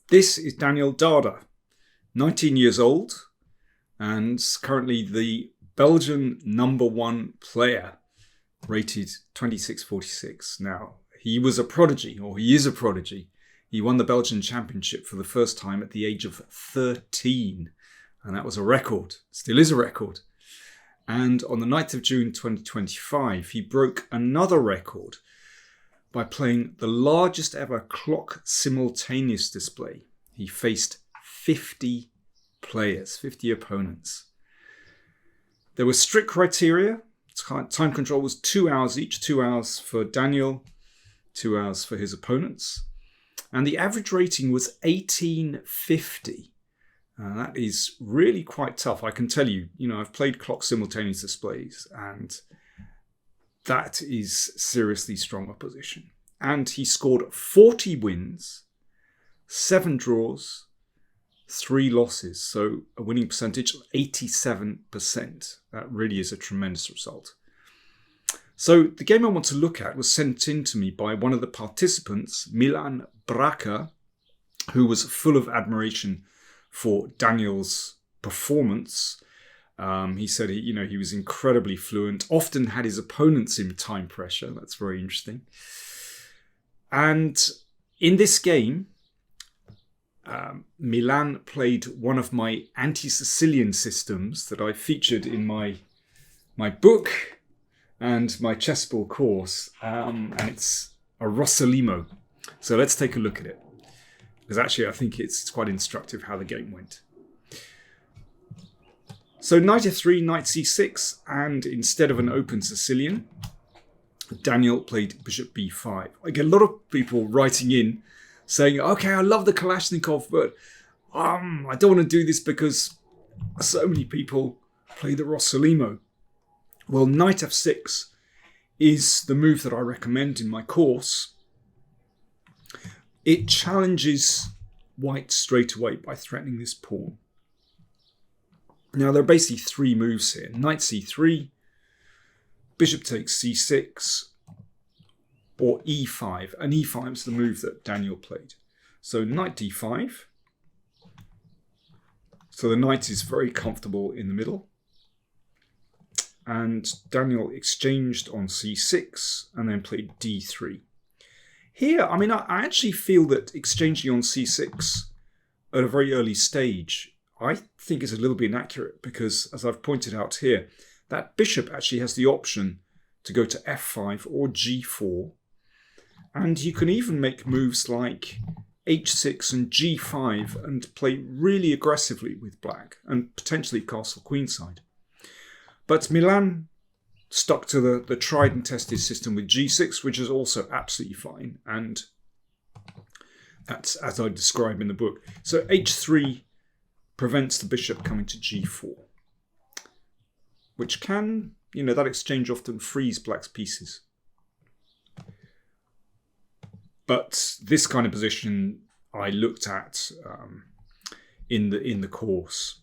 This is Daniel Dardha, 19 years old and currently the Belgian #1 player, rated 2646. Now, he was a prodigy, or he is a prodigy. He won the Belgian Championship for the first time at the age of 13, and that was a record, still is a record. And on the 9th of June 2025, he broke another record by playing the largest ever clock simultaneous display. He faced 50 players, 50 opponents. There were strict criteria. Time control was 2 hours each, 2 hours for Daniel, 2 hours for his opponents. And the average rating was 1850. That is really quite tough. I can tell you, I've played clock simultaneous displays, and that is seriously strong opposition. And he scored 40 wins, 7 draws, 3 losses. So a winning percentage of 87%. That really is a tremendous result. So the game I want to look at was sent in to me by one of the participants, Milan Braca, who was full of admiration for Daniel's performance. He said he was incredibly fluent, often had his opponents in time pressure. That's very interesting. And in this game, Milan played one of my anti-Sicilian systems that I featured in my book and my Chessable course, and it's a Rossolimo. So let's take a look at it, because actually I think it's quite instructive how the game went. So knight f3, knight c6, and instead of an open Sicilian, Daniel played bishop b5. I get a lot of people writing in saying, okay, I love the Kalashnikov, but I don't want to do this because so many people play the Rossolimo. Well, knight f6 is the move that I recommend in my course. It challenges white straight away by threatening this pawn. Now, there are basically 3 moves here. Knight c3, bishop takes c6, or e5. And e5 is the move that Daniel played. So knight d5. So the knight is very comfortable in the middle. And Daniel exchanged on c6 and then played d3. Here, I actually feel that exchanging on c6 at a very early stage, I think is a little bit inaccurate, because, as I've pointed out here, that bishop actually has the option to go to f5 or g4. And you can even make moves like h6 and g5 and play really aggressively with black and potentially castle queenside. But Milan stuck to the tried and tested system with g6, which is also absolutely fine. And that's as I describe in the book. So h3 prevents the bishop coming to g4, which can, that exchange often frees black's pieces. But this kind of position I looked at in the course.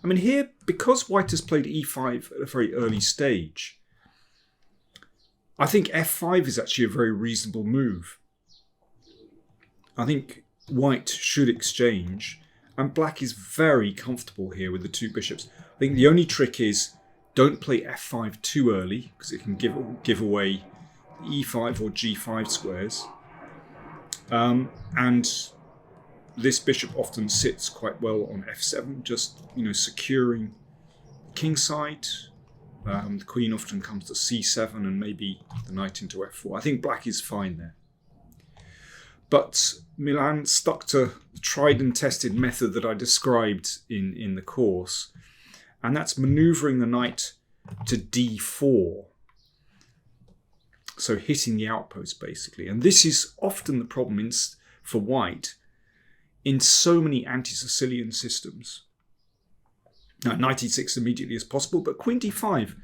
Here, because white has played e5 at a very early stage, I think f5 is actually a very reasonable move. I think white should exchange, and black is very comfortable here with the 2 bishops. I think the only trick is don't play f5 too early, because it can give away e5 or g5 squares. And this bishop often sits quite well on f7, just securing kingside. The queen often comes to c7 and maybe the knight into f4. I think black is fine there. But Milan stuck to the tried and tested method that I described in the course, and that's maneuvering the knight to d4. So hitting the outpost, basically. And this is often the problem for white in so many anti-Sicilian systems. Now, knight e6 immediately is possible, but queen d5,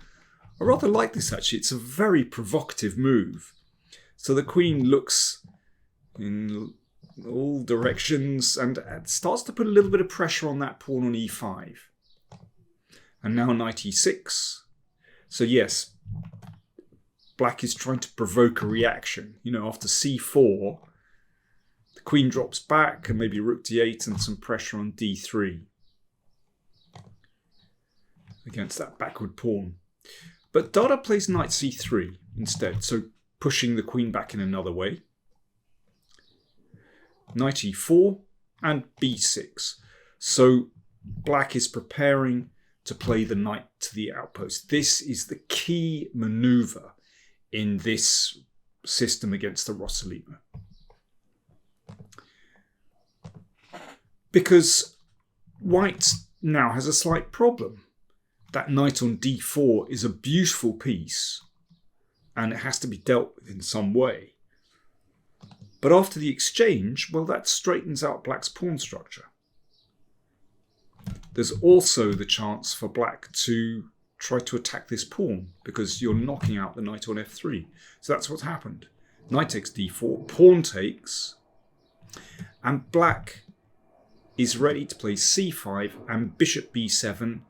I rather like this actually. It's a very provocative move. So the queen looks in all directions and starts to put a little bit of pressure on that pawn on e5. And now knight e6. So yes, black is trying to provoke a reaction. After c4, The queen drops back and maybe rook d8 and some pressure on d3 against that backward pawn. But Dardha plays knight c3 instead, so pushing the queen back in another way. Knight e4 and b6. So black is preparing to play the knight to the outpost. This is the key maneuver in this system against the Rossolimo. Because white now has a slight problem. That knight on d4 is a beautiful piece and it has to be dealt with in some way. But after the exchange, well, that straightens out black's pawn structure. There's also the chance for black to try to attack this pawn because you're knocking out the knight on f3. So that's what's happened. Knight takes d4, pawn takes, and black is ready to play c5 and bishop b7,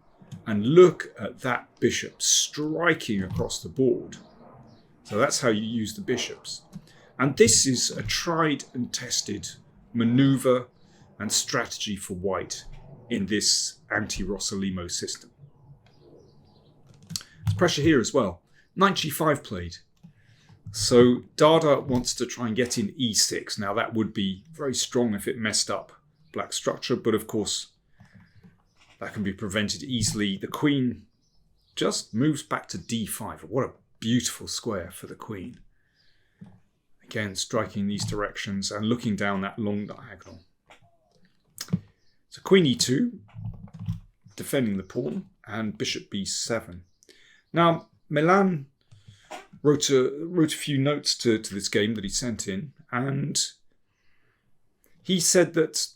and look at that bishop striking across the board. So that's how you use the bishops. And this is a tried and tested maneuver and strategy for white in this anti-Rossolimo system. There's pressure here as well. Knight g5 played. So Dardha wants to try and get in e6. Now that would be very strong if it messed up black structure, but of course that can be prevented easily. The queen just moves back to d5. What a beautiful square for the queen. Again, striking these directions and looking down that long diagonal. So queen e2, defending the pawn, and bishop b7. Now, Milan wrote a few notes to this game that he sent in, and he said that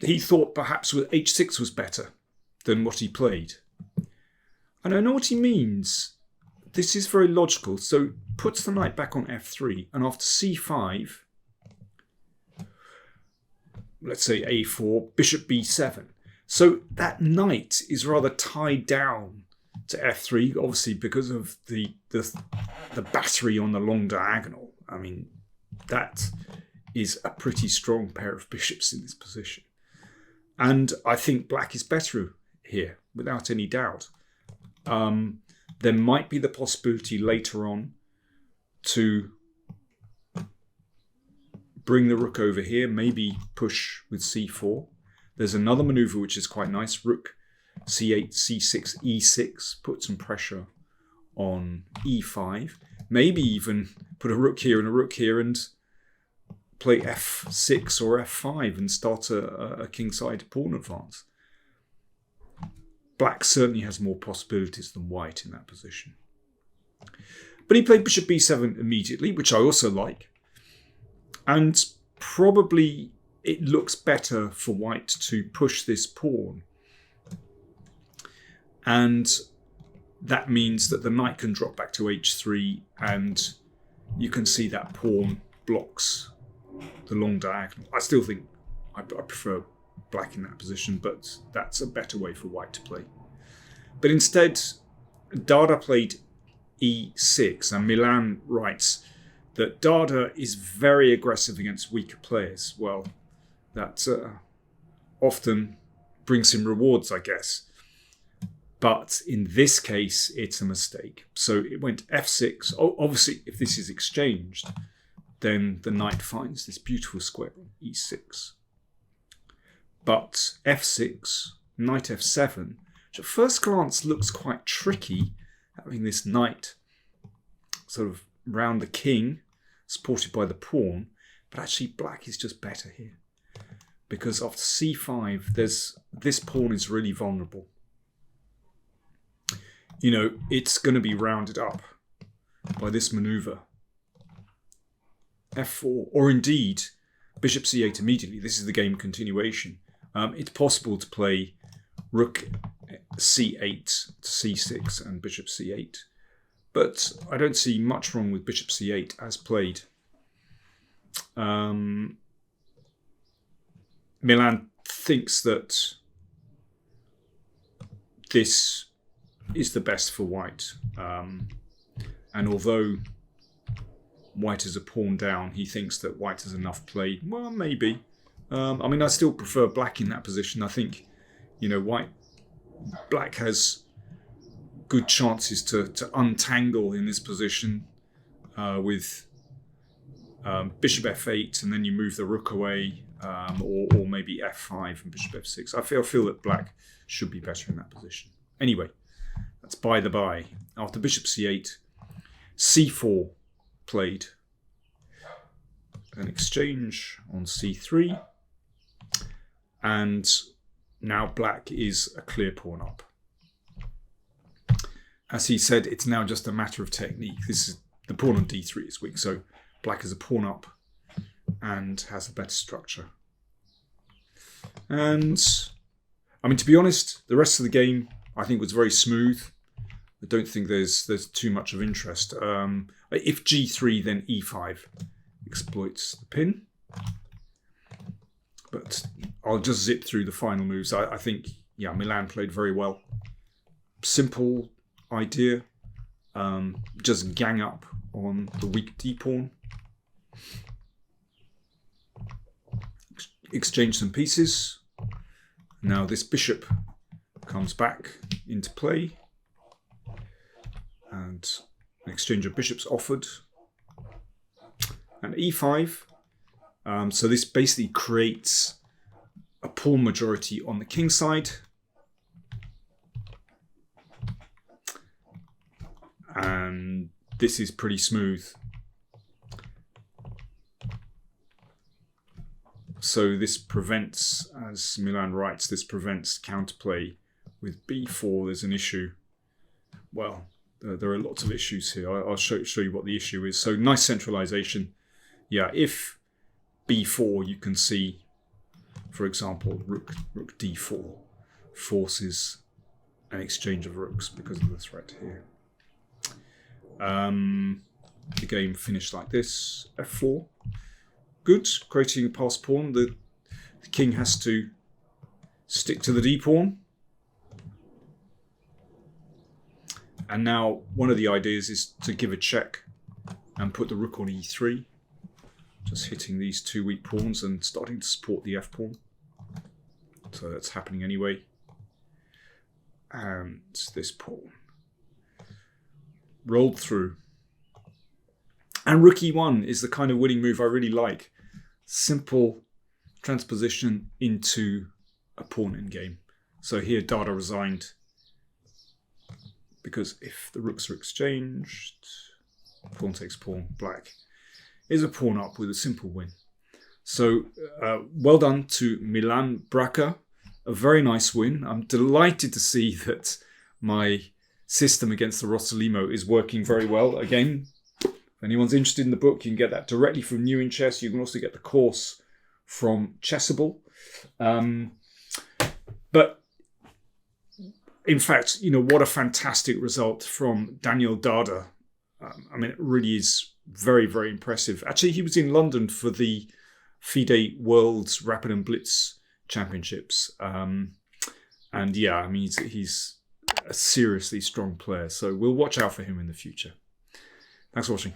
he thought perhaps with h6 was better than what he played. And I know what he means. This is very logical. So puts the knight back on f3, and after c5, let's say a4, bishop b7. So that knight is rather tied down to f3, obviously because of the battery on the long diagonal. I mean, that is a pretty strong pair of bishops in this position. And I think black is better here, without any doubt. There might be the possibility later on to bring the rook over here, maybe push with c4. There's another maneuver which is quite nice. Rook c8, c6, e6, put some pressure on e5. Maybe even put a rook here and a rook here and play f6 or f5 and start a kingside pawn advance. Black certainly has more possibilities than white in that position. But he played bishop b7 immediately, which I also like. And probably it looks better for white to push this pawn. And that means that the knight can drop back to h3, and you can see that pawn blocks the long diagonal. I still think I prefer black in that position, but that's a better way for white to play. But instead, Dardha played e6, and Milan writes that Dardha is very aggressive against weaker players. Well, that often brings him rewards, I guess. But in this case, it's a mistake. So it went f6. Obviously, if this is exchanged, then the knight finds this beautiful square on e6. But f6, knight f7, which at first glance looks quite tricky, having this knight sort of round the king, supported by the pawn, but actually black is just better here. Because after c5, this pawn is really vulnerable. You know, it's going to be rounded up by this maneuver. f4, or indeed, bishop c8 immediately. This is the game continuation. It's possible to play rook c8 to c6 and bishop c8. But I don't see much wrong with bishop c8 as played. Milan thinks that this is the best for white. And although white is a pawn down. He thinks that white has enough play. Well, maybe. I mean, I still prefer black in that position. I think, black has good chances to untangle in this position with bishop f8, and then you move the rook away, or maybe f5 and bishop f6. I feel that black should be better in that position. Anyway, that's by the by. After bishop c8, c4 played. An exchange on c3, and now black is a clear pawn up. As he said, it's now just a matter of technique. This is the pawn on d3 is weak, so black is a pawn up and has a better structure. And I mean, to be honest, the rest of the game I think was very smooth. I don't think there's too much of interest. If g3, then e5 exploits the pin. But I'll just zip through the final moves. I think, Milan played very well. Simple idea. Just gang up on the weak d-pawn. Exchange some pieces. Now this bishop comes back into play. And an exchange of bishops offered. And e5. So this basically creates a pawn majority on the king side. And this is pretty smooth. So this prevents, as Milan writes, this prevents counterplay with b4. There's an issue. Well, there are lots of issues here. I'll show you what the issue is. So nice centralization. Yeah, if b4, you can see, for example, rook d4 forces an exchange of rooks because of the threat here. The game finished like this. f4. Good, creating a passed pawn. The king has to stick to the d-pawn. And now one of the ideas is to give a check and put the rook on e3. Just hitting these two weak pawns and starting to support the f-pawn. So that's happening anyway. And this pawn rolled through. And rook e1 is the kind of winning move I really like. Simple transposition into a pawn endgame. So here Dardha resigned because if the rooks are exchanged, pawn takes pawn, black is a pawn up with a simple win. So well done to Milan Braca. A very nice win. I'm delighted to see that my system against the Rossolimo is working very well. Again, if anyone's interested in the book, you can get that directly from New in Chess. You can also get the course from Chessable. But in fact, what a fantastic result from Daniel Dardha. I mean, it really is very, very impressive. Actually, he was in London for the FIDE World's Rapid and Blitz Championships. And yeah, I mean, he's a seriously strong player. So we'll watch out for him in the future. Thanks for watching.